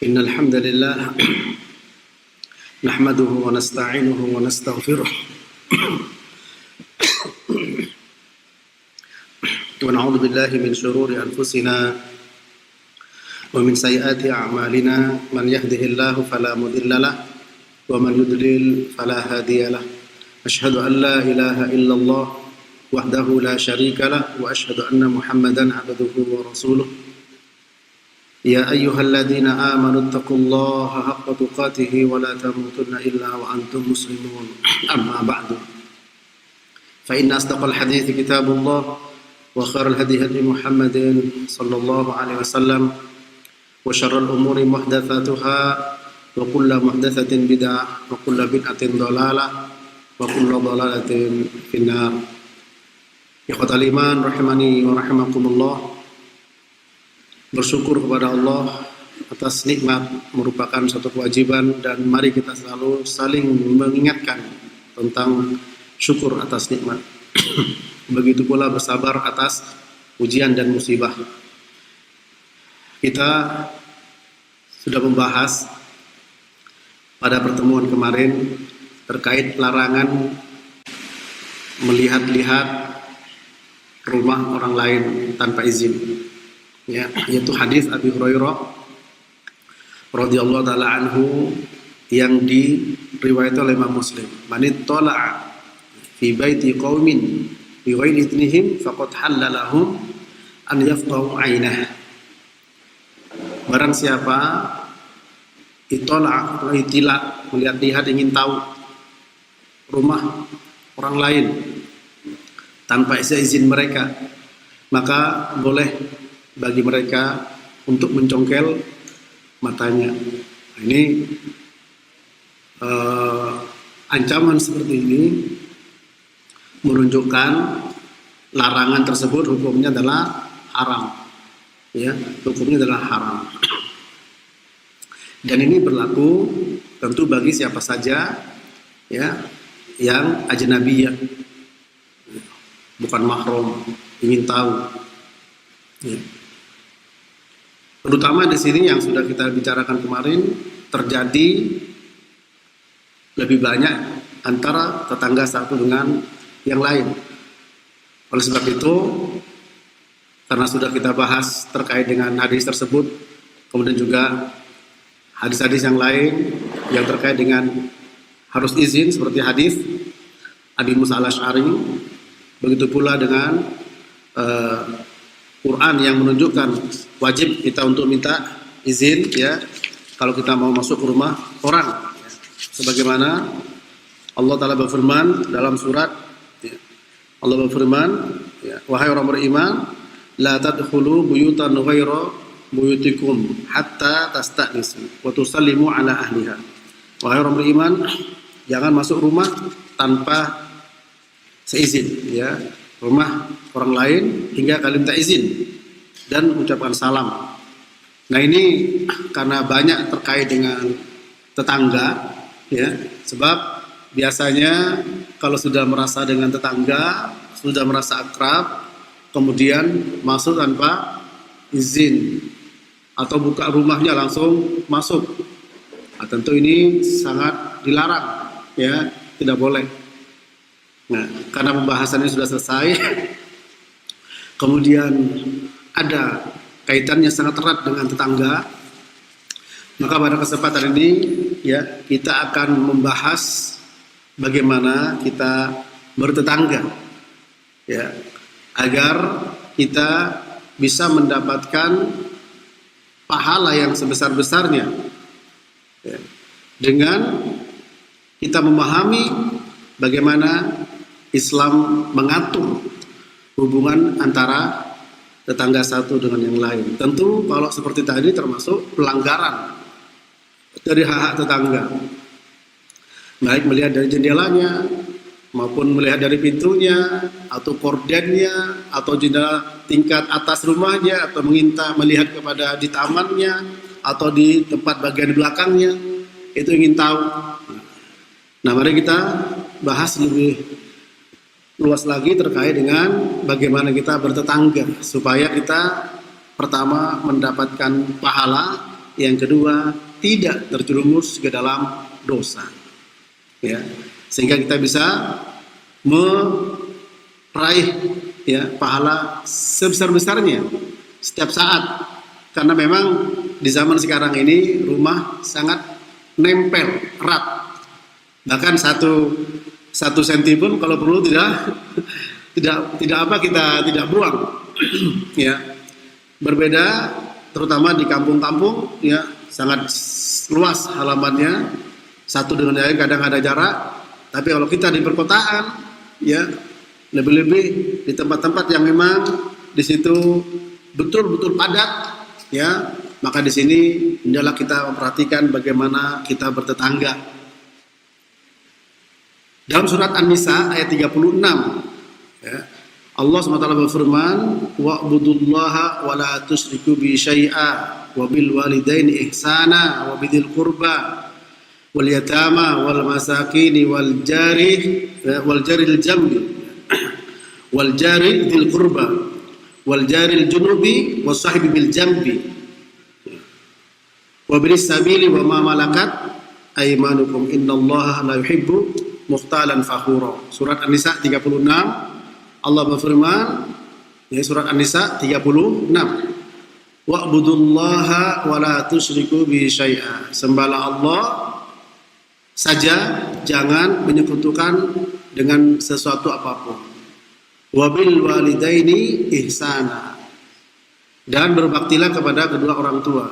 إن الحمد لله نحمده ونستعينه ونستغفره ونعوذ بالله من شرور أنفسنا ومن سيئات أعمالنا من يهده الله فلا مضل له ومن يضلل فلا هادي له أشهد أن لا إله إلا الله وحده لا شريك له وأشهد أن محمدا عبده ورسوله يا أيها الذين آمنوا اتقوا الله حق تقاته ولا تموتن إلا وأنتم مسلمون أما بعد فإن أصدق الحديث كتاب الله وخير الهدي هدي محمد صلى الله عليه وسلم وشر الأمور محدثاتها وكل محدثة بدعة وكل بدعة ضلالة وكل ضلالة في النار. Ikhwatal iman rahimani wa rahimakumullah. Bersyukur kepada Allah atas nikmat merupakan satu kewajiban, dan mari kita selalu saling mengingatkan tentang syukur atas nikmat. Begitu pula bersabar atas ujian dan musibah. Kita sudah membahas pada pertemuan kemarin terkait larangan melihat-lihat rumah orang lain tanpa izin, ya, yaitu hadis Abi Hurairah radhiyallahu taala anhu yang diriwayatkan oleh Imam Muslim. Man ittala'a fi baiti qaumin bi ghairi idnihim faqad halalahum an yafqahu 'ainah. Barang siapa ittala'a, melihat-lihat, ingin tahu rumah orang lain tanpa izin mereka, maka boleh bagi mereka untuk mencongkel matanya. Ini ancaman seperti ini menunjukkan larangan tersebut hukumnya adalah haram, ya, hukumnya adalah haram. Dan ini berlaku tentu bagi siapa saja, ya, yang ajnabiyah, bukan mahram, ingin tahu. Ya. Terutama di sini yang sudah kita bicarakan kemarin, terjadi lebih banyak antara tetangga satu dengan yang lain. Oleh sebab itu, karena sudah kita bahas terkait dengan hadis tersebut, kemudian juga hadis-hadis yang lain yang terkait dengan harus izin, seperti hadis Abi Musa al-Asy'ari, begitu pula dengan Quran yang menunjukkan wajib kita untuk minta izin, ya, kalau kita mau masuk ke rumah orang, ya. Sebagaimana Allah Ta'ala berfirman dalam surat, ya, Allah berfirman, ya, wahai orang beriman, la tadkhulu buyutan ghaira buyutikum hatta tasta'nisu wa tusallimu ala ahliha. Wahai orang beriman, jangan masuk rumah tanpa seizin, ya, rumah orang lain hingga kalian minta izin dan mengucapkan salam. Nah, ini karena banyak terkait dengan tetangga, ya, sebab biasanya kalau sudah merasa dengan tetangga, sudah merasa akrab, kemudian masuk tanpa izin atau buka rumahnya langsung masuk, nah, tentu ini sangat dilarang, ya, tidak boleh. Nah, karena pembahasannya sudah selesai, kemudian ada kaitannya sangat erat dengan tetangga, maka pada kesempatan ini, ya, kita akan membahas bagaimana kita bertetangga, ya, agar kita bisa mendapatkan pahala yang sebesar-besarnya, ya, dengan kita memahami bagaimana Islam mengatur hubungan antara tetangga satu dengan yang lain. Tentu kalau seperti tadi termasuk pelanggaran dari hak-hak tetangga, baik melihat dari jendelanya maupun melihat dari pintunya atau kordennya atau jendela tingkat atas rumahnya, atau melihat kepada di tamannya atau di tempat bagian belakangnya, itu ingin tahu. Nah, mari kita bahas lebih luas lagi terkait dengan bagaimana kita bertetangga supaya kita pertama mendapatkan pahala yang kedua tidak terjerumus ke dalam dosa. Ya, sehingga kita bisa meraih ya pahala sebesar-besarnya setiap saat, karena memang di zaman sekarang ini rumah sangat nempel erat, bahkan satu senti pun kalau perlu tidak apa kita tidak buang. Ya, berbeda terutama di kampung-kampung ya, sangat luas halamannya, satu dengan yang lain kadang ada jarak. Tapi kalau kita di perkotaan ya, lebih-lebih di tempat-tempat yang memang di situ betul-betul padat ya, maka di sini hendaklah kita memperhatikan bagaimana kita bertetangga. Dalam surat An-Nisa ayat 36 ya, Allah SWT berfirman, wa'budullaha wa la tusyriku bi syai'a wa bil walidaini ihsana wa bidil qurba wal yatama wal masakin wal jaril jambi wal jari dzil qurba wal jaril junubi was sahibi bil jambi wa bis sabili wa ma malakat aymanukum innallaha la yuhibbu mukhtalan fakhura. Surat An-Nisa 36 Allah berfirman, ya, surat An-Nisa 36, wa'budullaha wa la tusyriku bi syai'a. Sembahlah Allah saja, jangan menyekutukan dengan sesuatu apapun. Wa bil walidaini ihsana. Dan berbaktilah kepada kedua orang tua.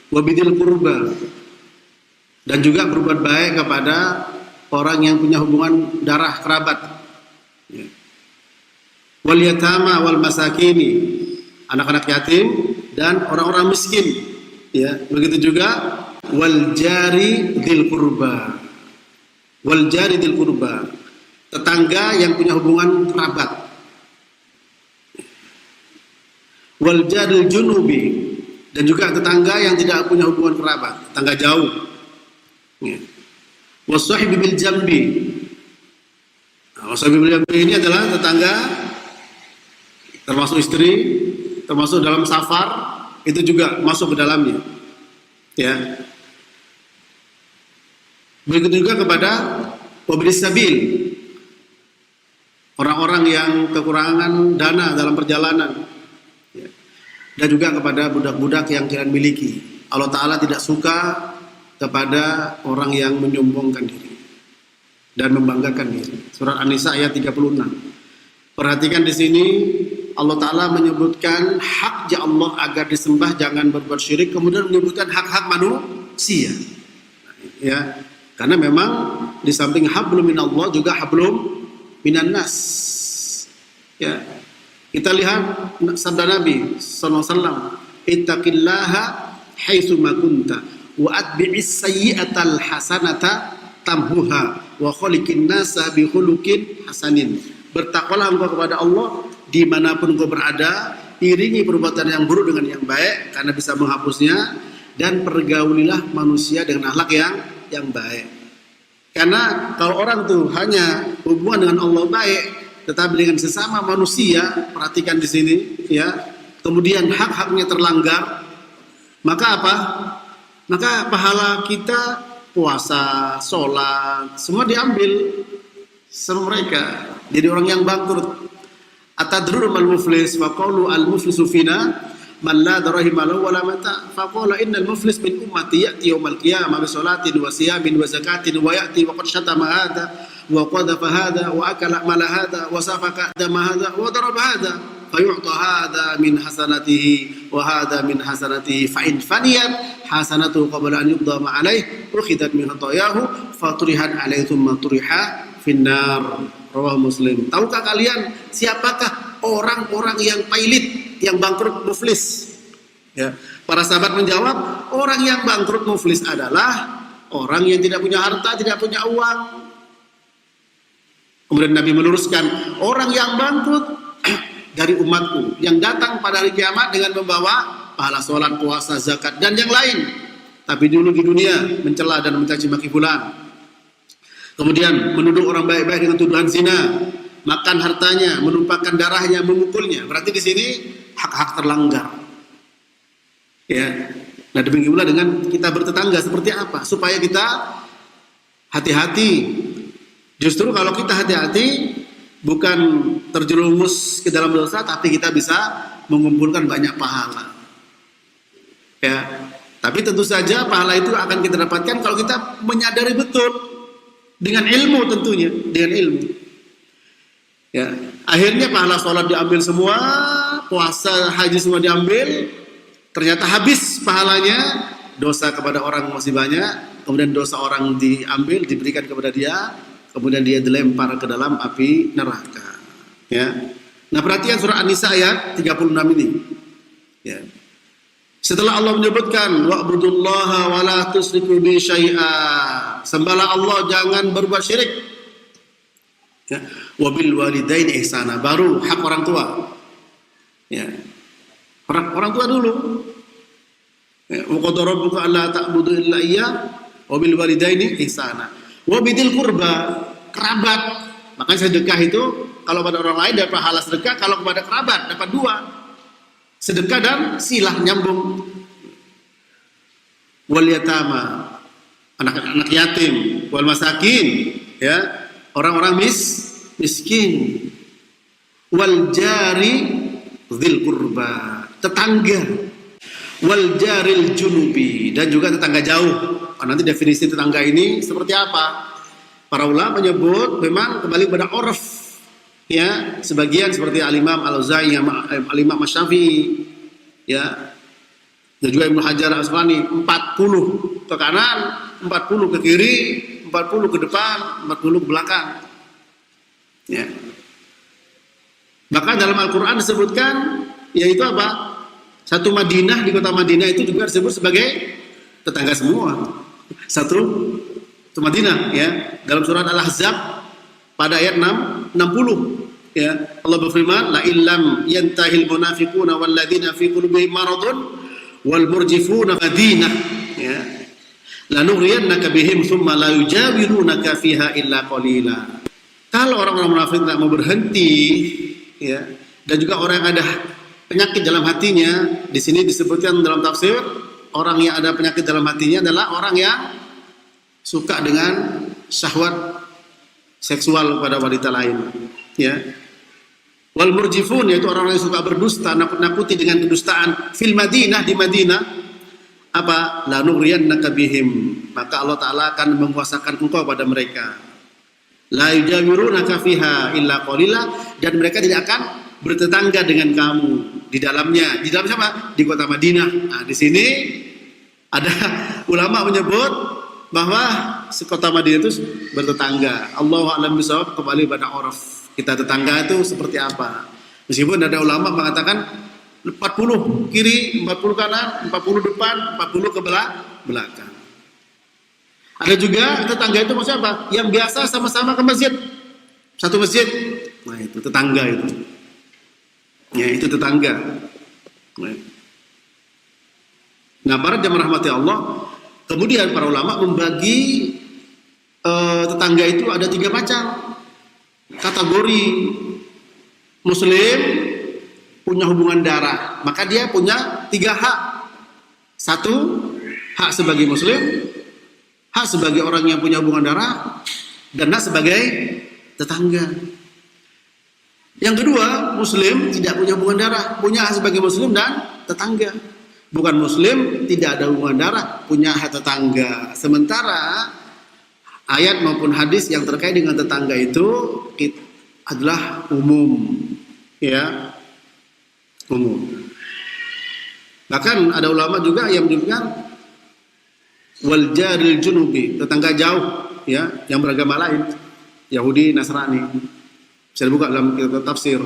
Wa bidil qurba. Dan juga berbuat baik kepada orang yang punya hubungan darah kerabat. Ya. Wal yatama wal masakini, anak-anak yatim dan orang-orang miskin. Ya, begitu juga wal jari dzil qurba. Wal jari dzil qurba, tetangga yang punya hubungan kerabat. Wal jaril junubi, dan juga tetangga yang tidak punya hubungan kerabat, tetangga jauh. Ya. Wasahibi bil jambi. Nah, wasahibi bil jambi ini adalah tetangga termasuk istri, termasuk dalam safar, itu juga masuk ke dalamnya. Ya. Begitu juga kepada wabris sabil, orang-orang yang kekurangan dana dalam perjalanan. Ya. Dan juga kepada budak-budak yang kalian miliki. Allah Ta'ala tidak suka kepada orang yang menyombongkan diri dan membanggakan diri. Surat An-Nisa ayat 36. Perhatikan di sini Allah Ta'ala menyebutkan haknya Allah agar disembah, jangan berbuat syirik, kemudian menyebutkan hak-hak manusia. Ya, karena memang di samping hablum minallah juga hablum minan nas. Ya, kita lihat sabda Nabi sallallahu alaihi wasallam, ittaqillaha haitsu ma kunta wa atbi'is sayyi'atal hasanata tamhuha wa khaliqin nasa bi khuluqin hasanin. Bertakwalah engkau kepada Allah dimanapun engkau berada, iringi perbuatan yang buruk dengan yang baik karena bisa menghapusnya, dan pergaulilah manusia dengan akhlak yang baik. Karena kalau orang tuh hanya hubungan dengan Allah baik, tetapi dengan sesama manusia, perhatikan di sini ya, kemudian hak-haknya terlanggar, maka apa? Maka pahala kita puasa, sholat, semua diambil sama mereka. Jadi orang yang bangkrut. Atadrun mal muflis wa qawlu al muflisu fina man la darahima lahu wa la mata fa qala innal muflis min ummati ya'ti yawmal qiyamah bi salatin wa siyamin wa zakatin wa ya'ti wa qad shatama hadha wa qadhafa hadha wa akala mala hadha wa safaka dama hadha wa daraba hadha fa yu'ta hadha min hasanatihi wa hadha min hasanatihi fa in faniyat hasanatu qabla an yuqda ma alayhi ukhidat min khatayahu fa turihat alayhi thumma turiha finnar. Rawah Muslim. Tahukah kalian siapakah orang-orang yang pailit, yang bangkrut muflis? Ya. Para sahabat menjawab, orang yang bangkrut muflis adalah orang yang tidak punya harta, tidak punya uang. Kemudian Nabi meluruskan, orang yang bangkrut dari umatku yang datang pada hari kiamat dengan membawa pahala sholat, puasa, zakat dan yang lain, tapi dulu di dunia mencela dan mencaci maki fulan. Kemudian menuduh orang baik-baik dengan tuduhan zina, makan hartanya, menumpahkan darahnya, memukulnya. Berarti di sini hak-hak terlanggar. Ya. Nah, demikian pula dengan kita bertetangga seperti apa supaya kita hati-hati. Justru kalau kita hati-hati bukan terjerumus ke dalam dosa, tapi kita bisa mengumpulkan banyak pahala. Ya, tapi tentu saja pahala itu akan kita dapatkan kalau kita menyadari betul dengan ilmu, tentunya dengan ilmu. Ya, akhirnya pahala sholat diambil semua, puasa, haji semua diambil, ternyata habis pahalanya, dosa kepada orang masih banyak, kemudian dosa orang diambil, diberikan kepada dia, kemudian dia dilempar ke dalam api neraka. Ya. Nah, perhatian surah An-Nisa ayat 36 ini. Ya. Setelah Allah menyebutkan wa'budullaha wa la tusyriku bi syai'a. Sembahlah Allah, jangan berbuat syirik. Ya. Wa bil walidaini ihsana, baru hak orang tua. Ya. Orang tua dulu. Ya. Wa qadara rabbuka alla ta'budu illa iyyah wa bil walidaini ihsana. Wa bidil qurba, kerabat. Makanya sedekah itu kalau pada orang lain dapat pahala sedekah, kalau kepada kerabat dapat 2. Sedekah dan silah, nyambung. Wal yatama, anak-anak yatim, wal masakin, ya, orang-orang miskin. Wal jari dzil qurba, tetangga. Wal jaril junubi, dan juga tetangga jauh. Nanti definisi tetangga ini seperti apa? Para ulama menyebut memang kembali pada urf, ya, sebagian seperti Al-Imam Al-Auza'i, Al-Imam Asy-Syafi'i, ya, dan juga Ibnu Hajar Al-Asqalani, 40 ke kanan, 40 ke kiri, 40 ke depan, 40 ke belakang. Ya. Bahkan dalam Al-Qur'an disebutkan, yaitu apa? Satu Madinah, di kota Madinah itu juga disebut sebagai tetangga semua. Satu Madinah, ya. Dalam surat Al-Ahzab pada ayat 60, ya, Allah berfirman, la illam yantahil munafiquna wal ladzina fi qulubihim maradun wal murjifuna madinah, ya, lanughriyannaka bihim thumma la yujawirunaka fiha illa qalila. Kalau orang-orang munafik tidak mau berhenti, ya, dan juga orang yang ada penyakit dalam hatinya, di sini disebutkan dalam tafsir, orang yang ada penyakit dalam hatinya adalah orang yang suka dengan syahwat seksual pada wanita lain, ya. Wal murjifun, yaitu orang-orang yang suka berdusta, nakut-nakuti dengan kedustaan. Fil Madinah, di Madinah, apa? La nughriyannaka bihim, maka Allah Ta'ala akan menguasakan engkau pada mereka. La yujawirunaka fiha illa qalila, dan mereka tidak akan bertetangga dengan kamu di dalamnya. Di dalam siapa? Di kota Madinah. Nah, di sini ada ulama menyebut bahwa kota Madinah itu bertetangga. Allahu a'lam bishawab, kembali pada urf. Kita tetangga itu seperti apa? Meskipun ada ulama mengatakan 40 kiri, 40 kanan, 40 depan, 40 ke belakang. Ada juga tetangga itu maksudnya apa? Yang biasa sama-sama ke masjid. Satu masjid. Nah, itu tetangga itu. Ya, itu tetangga. Nah, para jamaah rahmati Allah, kemudian para ulama membagi tetangga itu ada 3 macam kategori. Muslim punya hubungan darah, maka dia punya 3 hak. 1, hak sebagai muslim, hak sebagai orang yang punya hubungan darah, dan hak sebagai tetangga. Yang kedua, muslim tidak punya hubungan darah, punya hak sebagai muslim dan tetangga. Bukan muslim, tidak ada hubungan darah, punya hak tetangga. Sementara ayat maupun hadis yang terkait dengan tetangga itu adalah umum, ya, umum. Bahkan ada ulama juga yang menyebutkan wal jaril junubi, tetangga jauh, ya, yang beragama lain, Yahudi, Nasrani. Bisa dibuka dalam kitab tafsir.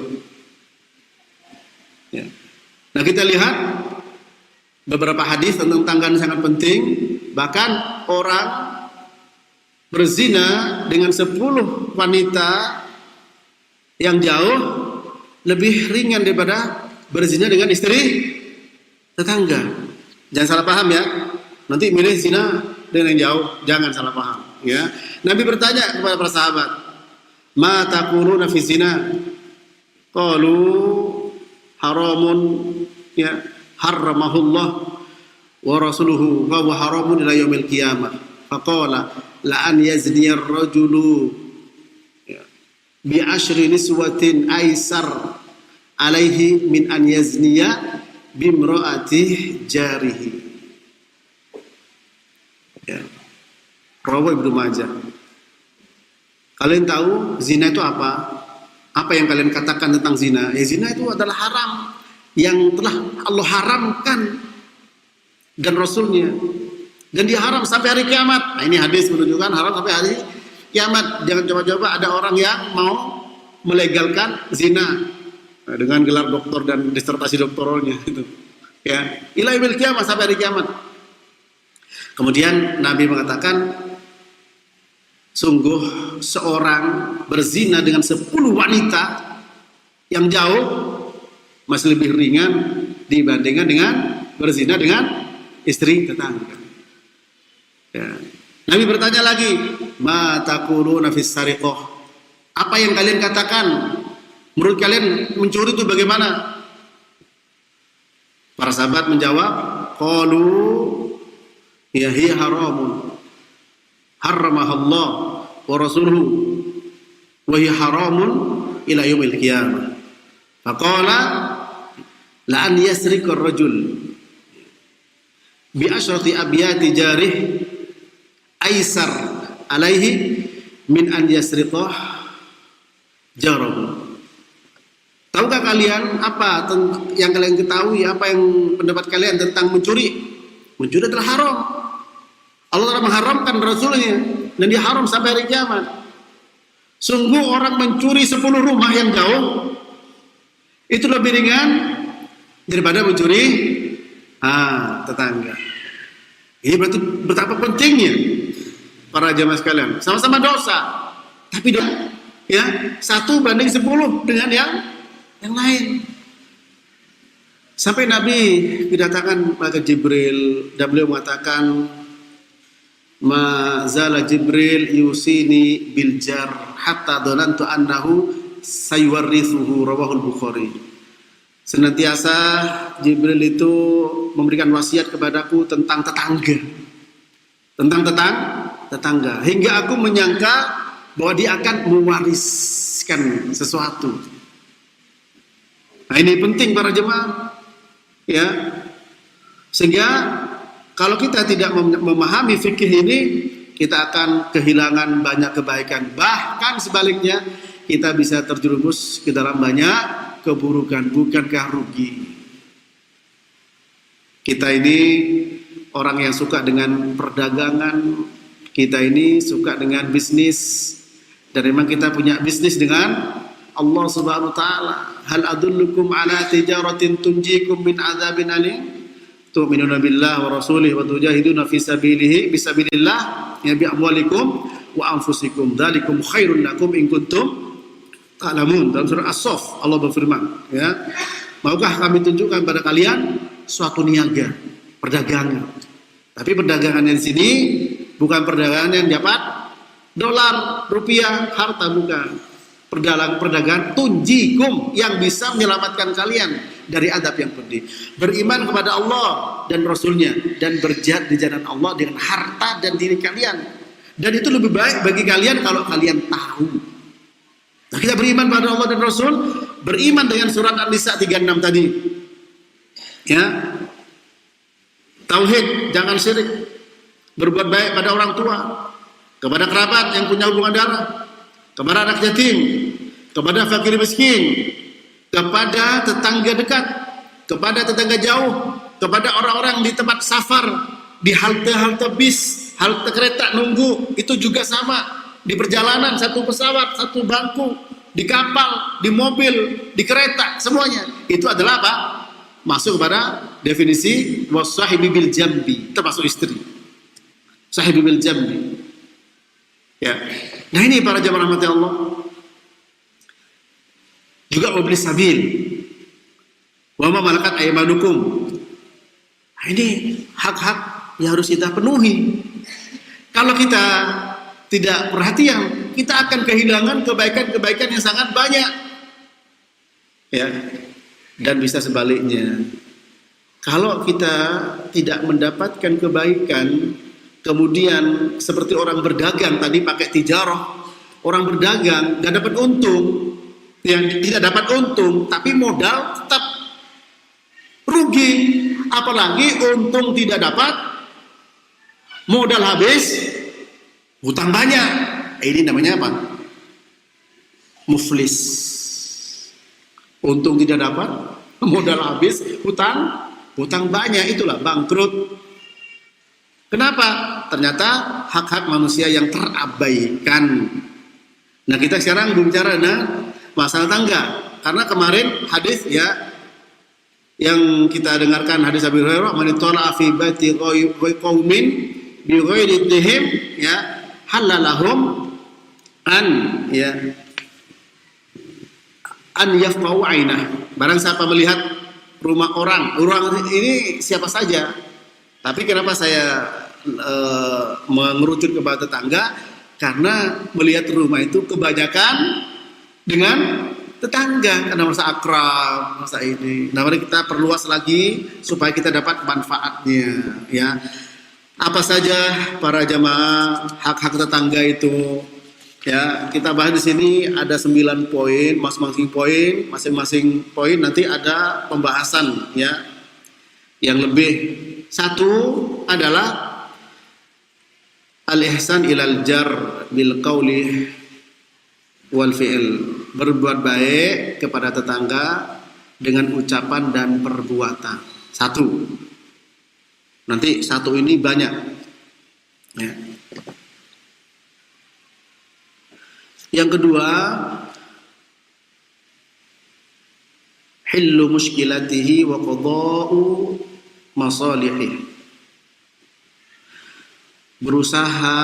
Ya. Nah, kita lihat beberapa hadis tentang tetangga sangat penting. Bahkan orang berzina dengan 10 wanita yang jauh lebih ringan daripada berzina dengan istri tetangga. Jangan salah paham, ya. Nanti milih zina dengan yang jauh, jangan salah paham, ya. Nabi bertanya kepada para sahabat, "Ma taquluna fi zina?" Qalu haramun, ya, haramahullah wa rasuluhu fa huwa haramun ila yaumil qiyamah. Faqala la an yazni ar-rajulu bi ashri niswatin aisar alaihi min an yazniya bimraati jarihi. Ya. Rawi Ibnu Majah. Kalian tahu zina itu apa? Apa yang kalian katakan tentang zina? Zina itu adalah haram yang telah Allah haramkan dan Rasulnya, dan dia haram sampai hari kiamat. Nah, ini hadis menunjukkan haram sampai hari kiamat. Jangan coba-coba ada orang yang mau melegalkan zina dengan gelar doktor dan disertasi doktoralnya itu. Ya, ila yaumil kiamat, sampai hari kiamat. Kemudian Nabi mengatakan, sungguh seorang berzina dengan 10 wanita yang jauh masih lebih ringan dibandingkan dengan berzina dengan istri tetangga. Ya. Nabi bertanya lagi, ma taquluna fis sariqah? Apa yang kalian katakan? Menurut kalian mencuri itu bagaimana? Para sahabat menjawab, qalu ya hiya haramun harramahallah wa rasuluhu wa hiya haramun ila yaumil qiyamah. Faqala la an yasrika ar-rajul bi asyrati abyati jarih aisar alaihi min an yasriqah jarahu. Tahukah kalian apa yang kalian ketahui, apa yang pendapat kalian tentang mencuri? Mencuri adalah haram. Allah telah mengharamkan Rasulnya, dan dia haram sampai hari kiamat. Sungguh orang mencuri 10 rumah yang jauh itu lebih ringan daripada mencuri tetangga. Ini berarti betapa pentingnya para jamaah sekalian. Sama-sama dosa, tapi ya 1 banding 10 dengan yang lain. Sampai Nabi didatangkan malaikat Jibril dan beliau mengatakan, ma zala Jibril yusini bil jar hatta dhanantu annahu sayuwarrithuhu, rawahul Bukhari. Senantiasa Jibril itu memberikan wasiat kepadaku tentang tetangga, hingga aku menyangka bahwa dia akan mewariskan sesuatu. Nah, ini penting para jemaah, ya. Sehingga kalau kita tidak memahami fikih ini, kita akan kehilangan banyak kebaikan. Bahkan sebaliknya, kita bisa terjerumus ke dalam banyak keburukan. Bukankah rugi? Kita ini orang yang suka dengan perdagangan, kita ini suka dengan bisnis, dan memang kita punya bisnis dengan Allah Subhanahu wa taala. Hal adullukum ala tijaratin tunjikum min adzabin alim? Tu'minuna billahi wa rasulihi wa tujahiduna fi sabilillah ya bi amwalikum wa anfusikum. Dzalikum khairul lakum in kuntum ta'lamun. Dalam surah As-Saff Allah berfirman, ya. Maukah kami tunjukkan pada kalian suatu niaga, perdagangan. Tapi perdagangan yang sini bukan perdagangan yang dapat dolar, rupiah, harta, bukan. Perdagangan tunjikum yang bisa menyelamatkan kalian dari adab yang pedih. Beriman kepada Allah dan Rasulnya, dan berjihad di jalan Allah dengan harta dan diri kalian. Dan itu lebih baik bagi kalian kalau kalian tahu. Nah, kita beriman pada Allah dan Rasul, beriman dengan surat An-Nisa 36 tadi. Ya. Tauhid, jangan syirik. Berbuat baik pada orang tua, kepada kerabat yang punya hubungan darah, kepada anak yatim, kepada fakir miskin, kepada tetangga dekat, kepada tetangga jauh, kepada orang-orang di tempat safar, di halte-halte bis, halte kereta nunggu, itu juga sama. Di perjalanan, satu pesawat, satu bangku, di kapal, di mobil, di kereta, semuanya. Itu adalah apa? Masuk kepada definisi wasahibi bil jambi, termasuk istri. Sahibi bil jambi. Ya. Nah, ini para jamaah rahmati Allah. Juga wabli sabil. Wa ma malakat aymanukum. Nah, ini hak-hak yang harus kita penuhi. Kalau kita tidak perhatian, kita akan kehilangan kebaikan-kebaikan yang sangat banyak. Ya. Dan bisa sebaliknya. Kalau kita tidak mendapatkan kebaikan, kemudian seperti orang berdagang tadi pakai tijarah, orang berdagang nggak dapat untung, yang tidak dapat untung, tapi modal tetap rugi. Apalagi untung tidak dapat, modal habis, hutang banyak. Ini namanya apa? Muflis. Untung tidak dapat, modal habis, hutang banyak, itulah bangkrut. Kenapa? Ternyata hak-hak manusia yang terabaikan. Nah, kita sekarang berbicara masalah tangga. Karena kemarin hadis ya yang kita dengarkan, hadis Abu Hurairah, man tala fi baiti qaumin bi ghairi dihim ya halalahum an yafqau ainah. Barang siapa melihat rumah orang ini siapa saja. Tapi kenapa saya mengerucut kepada tetangga? Karena melihat rumah itu kebanyakan dengan tetangga, karena masa akrab, masa ini. Nah, mari kita perluas lagi supaya kita dapat manfaatnya, ya. Apa saja para jamaah hak-hak tetangga itu? Ya, kita bahas di sini ada 9 poin, masing-masing poin nanti ada pembahasan, ya. Yang lebih, satu adalah al-ihsan ilal jar bil qauli wal fi'il, berbuat baik kepada tetangga dengan ucapan dan perbuatan. Satu. Nanti satu ini banyak. Ya. Yang kedua, hillu muskilatihi wa qada'u masalihi. Berusaha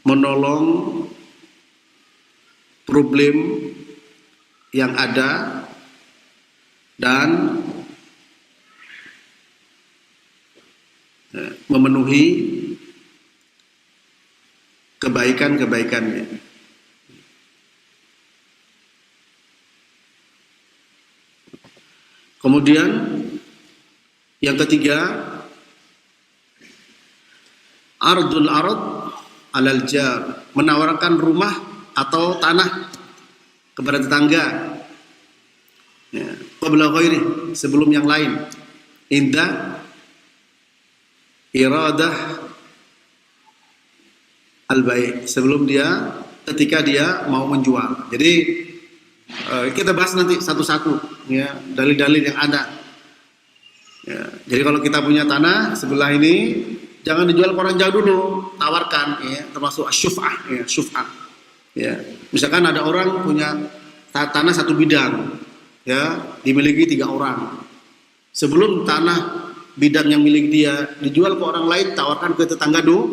menolong problem yang ada dan memenuhi kebaikan-kebaikannya. Kemudian yang ketiga, ardul arad alal jar, menawarkan rumah atau tanah kepada tetangga, ya, qabla ghairi, sebelum yang lain, inda iradah al-bai', sebelum dia, ketika dia mau menjual. Jadi kita bahas nanti satu-satu, ya, dalil-dalil yang ada. Ya, jadi kalau kita punya tanah sebelah ini, jangan dijual ke orang jauh dulu, tawarkan, ya, termasuk syuf'ah, ya, syuf'ah. Ya, misalkan ada orang punya tanah 1 bidang, ya, dimiliki 3 orang. Sebelum tanah bidang yang milik dia dijual ke orang lain, tawarkan ke tetangga dulu.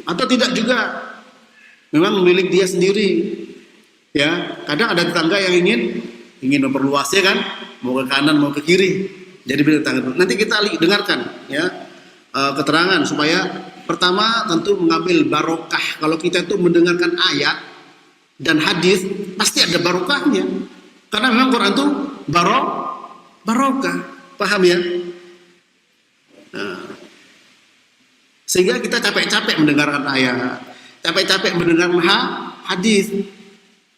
Atau tidak juga, memang milik dia sendiri. Ya, kadang ada tetangga yang ingin memperluasnya kan, mau ke kanan mau ke kiri. Jadi beda tetangga. Nanti kita dengarkan, ya, keterangan supaya pertama tentu mengambil barokah. Kalau kita itu mendengarkan ayat dan hadis pasti ada barokahnya. Karena memang Quran itu barokah. Paham ya? Nah, sehingga kita capek-capek mendengarkan ayat, capek-capek mendengarkan hadis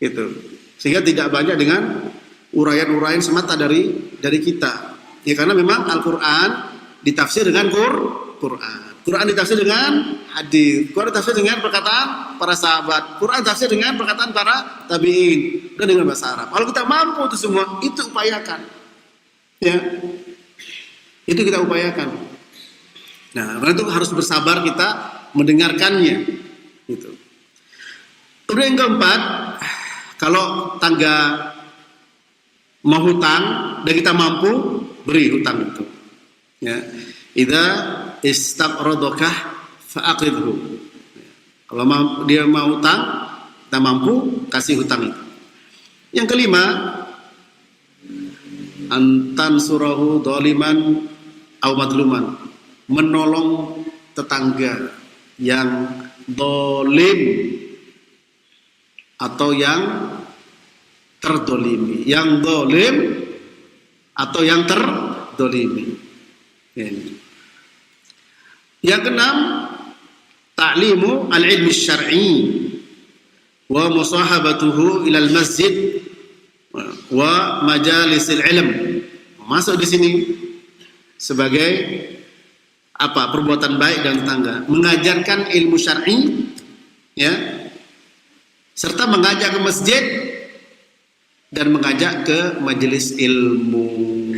gitu. Sehingga tidak banyak dengan uraian-uraian semata dari kita. Ya, karena memang Al-Qur'an ditafsir dengan Quran ditafsir dengan hadis, Quran ditafsir dengan perkataan para sahabat, Quran ditafsir dengan perkataan para tabi'in dan dengan bahasa Arab. Kalau kita mampu itu semua, itu upayakan. Ya. Itu kita upayakan. Nah, karena itu harus bersabar kita mendengarkannya. Gitu. Kemudian yang keempat, kalau tangga mau hutang dan kita mampu, beri hutang itu. Ya. Idza istaqradaka fa'aqidhu. Kalau dia mau hutang, kita mampu, kasih hutang itu. Yang kelima, antan surahu doliman au madluman, menolong tetangga yang dolim atau yang terdolimi. Yang dolim atau yang terdolimi. Yang keenam, ta'limu al-ilmi syar'i wa musahabatuhu ilal masjid wa majalisil ilm. Masuk di sini sebagai apa? Perbuatan baik dan tetangga, mengajarkan ilmu syar'i, ya, serta mengajak ke masjid dan mengajak ke majelis ilmu,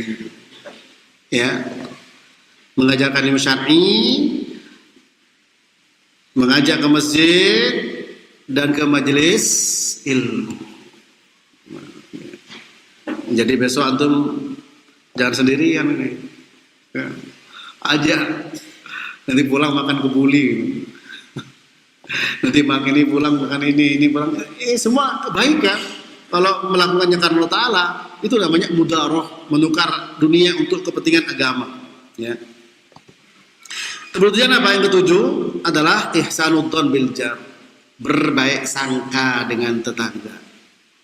ya, mengajarkan ilmu syar'i, mengajak ke masjid dan ke majelis ilmu. Jadi besok antum jangan sendirian ini, ya, ajak, nanti pulang makan kebuli, nanti makan ini pulang makan ini pulang, semua kebaikan. Kalau melakukannya karena Allah Ta'ala, itu namanya mudaroh, menukar dunia untuk kepentingan agama, ya. Kemudian apa yang ketujuh adalah ihsanudzon bil jar, berbaik sangka dengan tetangga.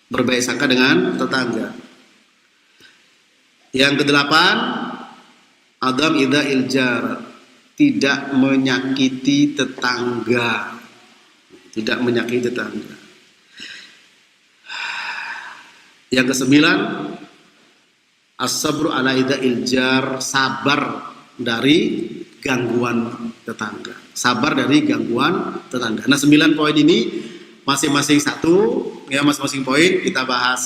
Berbaik sangka dengan tetangga. Yang kedelapan, adam idza iljar, tidak menyakiti tetangga. Tidak menyakiti tetangga. Yang kesembilan, as-sabru ala idza iljar, sabar dari gangguan tetangga. Sabar dari gangguan tetangga. Nah, 9 poin ini masing-masing satu, ya, masing-masing poin kita bahas.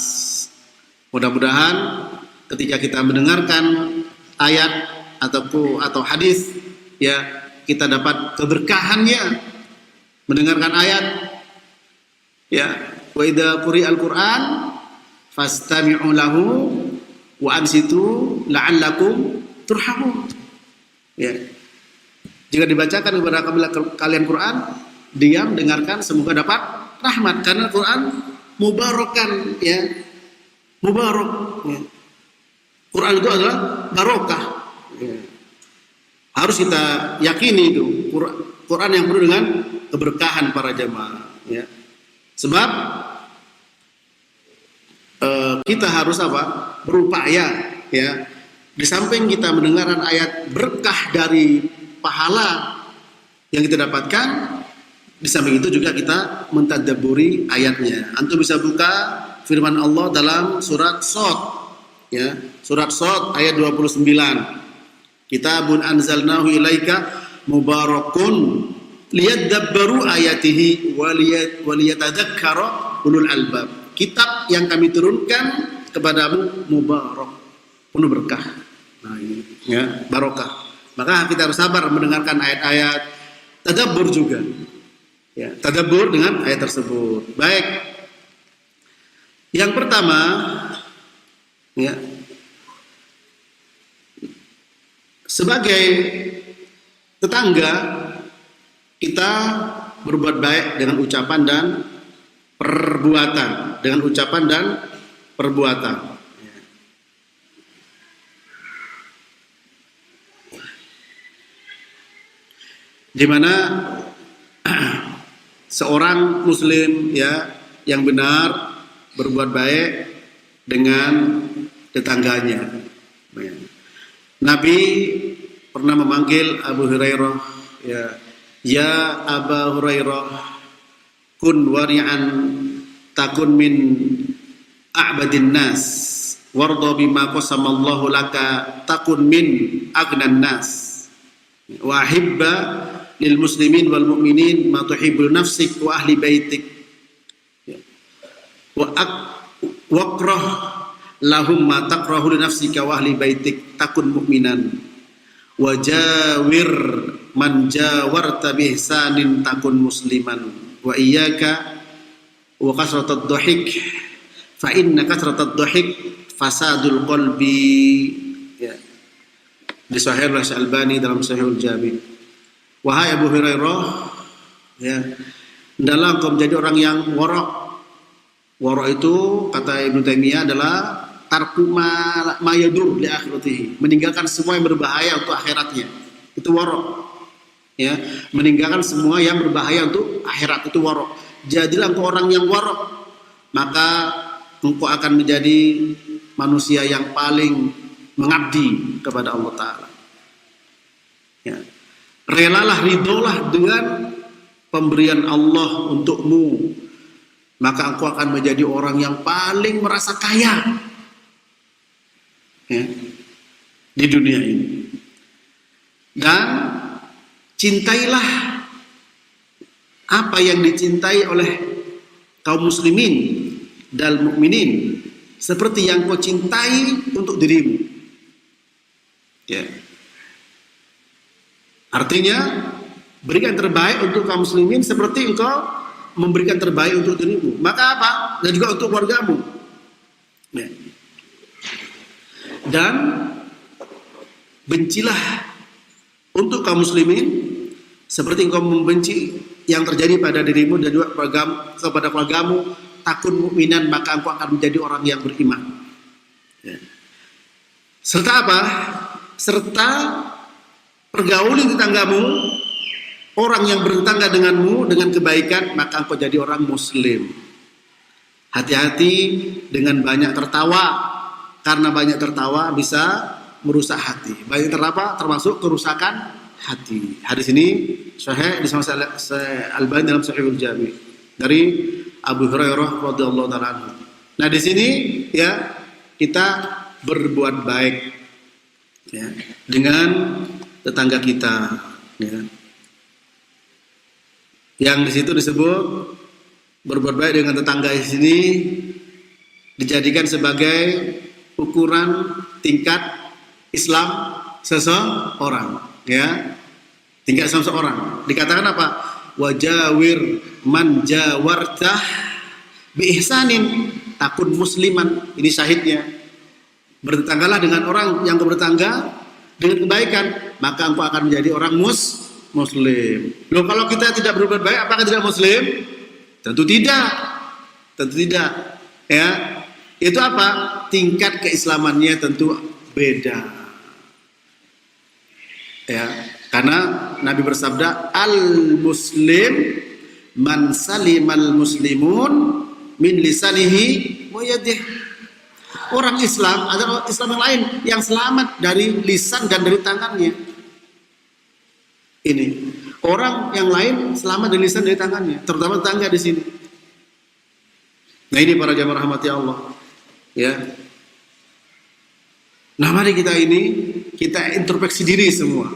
Mudah-mudahan ketika kita mendengarkan ayat atau hadis, ya, kita dapat keberkahannya mendengarkan ayat, ya, wa idza quri'al Qur'an fastami'u lahu wa ansitu la'allakum turhamun. Ya. Jika dibacakan kepada kalian Quran, diam, dengarkan, semoga dapat rahmat, karena Quran mubarakan, ya, mubarak, ya. Quran itu adalah barokah, ya. Harus kita yakini itu Quran yang penuh dengan keberkahan para jamaah, ya. Sebab kita harus apa? Berupaya, ya. Di samping kita mendengarkan ayat berkah dari pahala yang kita dapatkan, di samping itu juga kita mentadabburi ayatnya. Antum bisa buka firman Allah dalam surat Shad, ya, surat Shad ayat 29. Kitabun anzalnahu ilaika mubarakun liyadabbaru ayatihi waliyatadzakkara ulul albab. Kitab yang kami turunkan kepadamu mubarak, penuh berkah. Nah, ini, ya, barokah. Maka kita harus sabar mendengarkan ayat-ayat, tadabbur juga, ya, tadabbur dengan ayat tersebut. Baik, yang pertama, ya, sebagai tetangga kita berbuat baik dengan ucapan dan perbuatan, dengan ucapan dan perbuatan. Di mana seorang muslim, ya, yang benar berbuat baik dengan tetangganya. Nabi pernah memanggil Abu Hurairah, ya Aba Hurairah, kun wari'an takun min a'badin nas warda bima qasamallahu laka takun min agnan nas wa ahibba lil muslimin wal mu'minin ma tuhibbu nafsik wa ahli baitik waqrah lahum ma taqrahu li nafsika wa ahli baitik takun mu'minan wajawir man jawarta bihsanin takun musliman wa iyyaka wa kasratad dhahik fa inna kasratad dhahik fasadul qalbi, ya, di Sahih Al-Albani dalam Sahihul Jami. Wahai Abu Hurairah, ya, hendaklah engkau menjadi orang yang warok. Warok itu kata Ibnu Taimiyah adalah tarku ma yadur li akhiratihi, meninggalkan semua yang berbahaya untuk akhiratnya. Itu warok. Ya, meninggalkan semua yang berbahaya untuk akhirat, itu warok. Jadilah engkau orang yang warok, maka engkau akan menjadi manusia yang paling mengabdi kepada Allah Ta'ala. Ya. Relalah, ridolah dengan pemberian Allah untukmu, maka engkau akan menjadi orang yang paling merasa kaya, ya, di dunia ini. Dan cintailah apa yang dicintai oleh kaum muslimin dan mukminin seperti yang kau cintai untuk dirimu. Ya. Artinya berikan terbaik untuk kaum muslimin seperti engkau memberikan terbaik untuk dirimu. Maka apa? Dan juga untuk keluargamu. Ya. Dan bencilah untuk kaum muslimin seperti engkau membenci yang terjadi pada dirimu dan juga kepada keluargamu. Takun mukminan, maka engkau akan menjadi orang yang beriman. Ya. Serta apa? Serta pergauli tetanggamu, orang yang bertetangga denganmu dengan kebaikan, maka engkau jadi orang muslim. Hati-hati dengan banyak tertawa, karena banyak tertawa bisa merusak hati. Banyak tertawa termasuk kerusakan hati. Hadis ini sahih disebutkan Al-Albani dalam Sahihul Jami dari Abu Hurairah radhiyallahu taala anhu. Nah, di sini ya kita berbuat baik ya dengan tetangga kita, ya. Yang di situ disebut berbuat baik dengan tetangga di sini dijadikan sebagai ukuran tingkat Islam seseorang, ya. Tingkat Islam seseorang. Dikatakan apa? Wajawir man jawartah bi ihsanin takun musliman. Ini syahidnya. Bertetanggalah dengan orang yang bertetangga dengan kebaikan, maka engkau akan menjadi orang muslim. Loh, kalau kita tidak berbuat baik, apakah tidak muslim? Tentu tidak. Tentu tidak. Ya. Itu apa? Tingkat keislamannya tentu beda. Ya. Karena Nabi bersabda, al-muslim man salimal muslimun min lisanihi wa yadihi. Orang Islam adalah Islam yang lain yang selamat dari lisan dan dari tangannya. Ini orang yang lain selamat dari lisan dan dari tangannya, terutama tetangga di sini. Nah, ini para jamaah rahmati Allah, ya. Nah, mari kita introspeksi diri semua.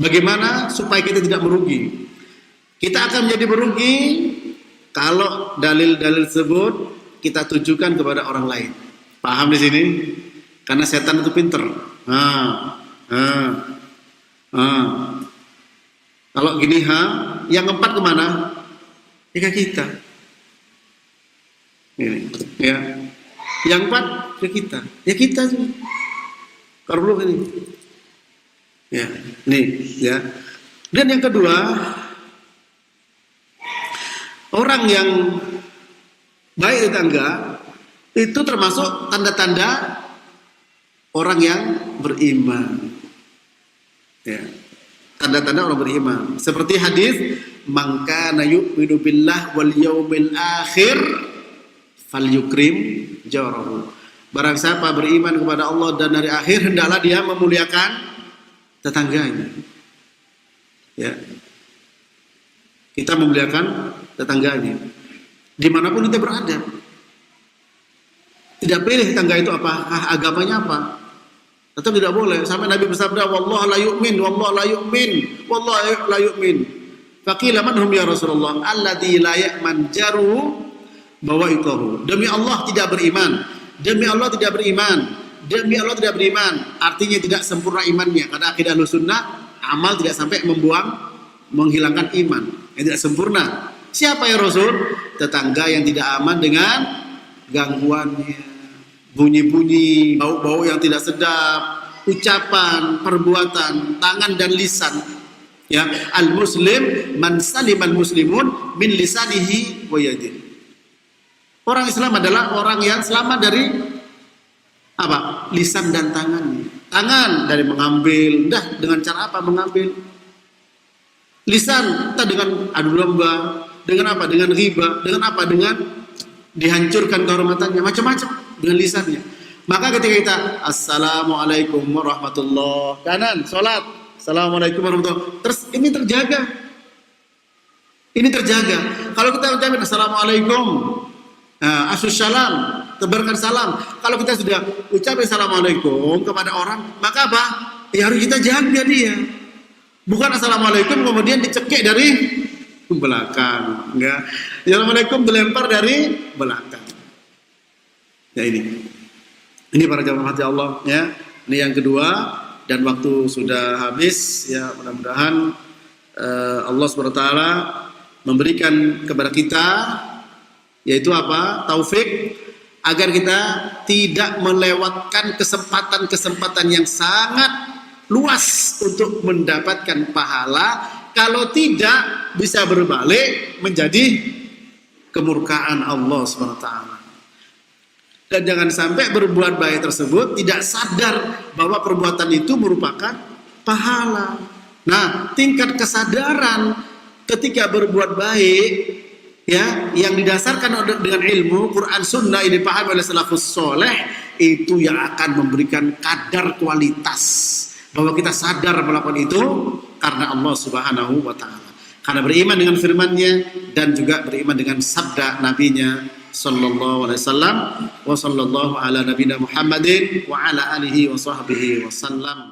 Bagaimana supaya kita tidak merugi? Kita akan menjadi merugi kalau dalil-dalil tersebut kita tujukan kepada orang lain. Paham di sini? Karena setan itu pinter. Kalau gini, yang keempat kemana? Ya kita. Ini, ya. Yang keempat ke kita. Ya kita juga. Kalau belum ini. Ya, nih, ya. Dan yang kedua, orang yang baik tetangga itu termasuk tanda-tanda orang yang beriman. Ya. Tanda-tanda orang beriman. Seperti hadis, "Man kana yu'minu billah wal yaumil akhir falyukrim jarahu." Barang siapa beriman kepada Allah dan hari akhir, hendaklah dia memuliakan tetangganya. Ya. Kita memuliakan tetangganya dimanapun kita berada. Tidak pilih tetangga itu apa, agamanya apa. Tetap tidak boleh. Sampai Nabi bersabda, "Wallahu la yu'min, wallahu la yu'min, wallahu la yu'min." Faqila man hum ya Rasulullah? Alladzi la ya'man jaruhu bawa'iqahu. Demi Allah tidak beriman. Demi Allah tidak beriman. Demi Allah tidak beriman. Artinya tidak sempurna imannya. Karena akidah Ahlussunnah, amal tidak sampai menghilangkan iman. Yang tidak sempurna. Siapa ya Rasul? Tetangga yang tidak aman dengan gangguannya, bunyi-bunyi, bau-bau yang tidak sedap, ucapan, perbuatan, tangan dan lisan. Ya, al-muslim man salimal muslimun min lisanihi wa yadihi. Orang Islam adalah orang yang selamat dari apa? Lisan dan tangannya. Tangan dari mengambil, dengan cara apa mengambil? Lisan, entah dengan adu domba, dengan apa? Dengan riba, dengan apa? Dengan dihancurkan kehormatannya, macam-macam dengan lisannya. Maka ketika kita assalamualaikum warahmatullah, kanan salat, assalamualaikum warahmatullah, terus ini terjaga. Ini terjaga. Kalau kita ucapin assalamualaikum, assalam, tebarkan salam. Kalau kita sudah ucapin assalamualaikum kepada orang, maka apa? Ya harus kita jaga dia. Bukan assalamualaikum kemudian dicekik dari belakang, enggak. Assalamualaikum dilempar dari belakang. Ya ini para jamaah hati Allah ya. Ini yang kedua, dan waktu sudah habis ya, mudah-mudahan Allah SWT memberikan kepada kita yaitu apa? Taufik agar kita tidak melewatkan kesempatan-kesempatan yang sangat luas untuk mendapatkan pahala, kalau tidak bisa berbalik menjadi kemurkaan Allah SWT. Dan jangan sampai berbuat baik tersebut tidak sadar bahwa perbuatan itu merupakan pahala. Nah, tingkat kesadaran ketika berbuat baik ya, yang didasarkan dengan ilmu Quran Sunnah ini paham oleh salafus soleh, itu yang akan memberikan kadar kualitas bahwa kita sadar melakukan itu karena Allah Subhanahu wa taala. Karena beriman dengan firman-Nya dan juga beriman dengan sabda nabinya sallallahu alaihi wasallam. Wa sallallahu ala nabiyina Muhammadin wa ala alihi wa sahbihi wasallam.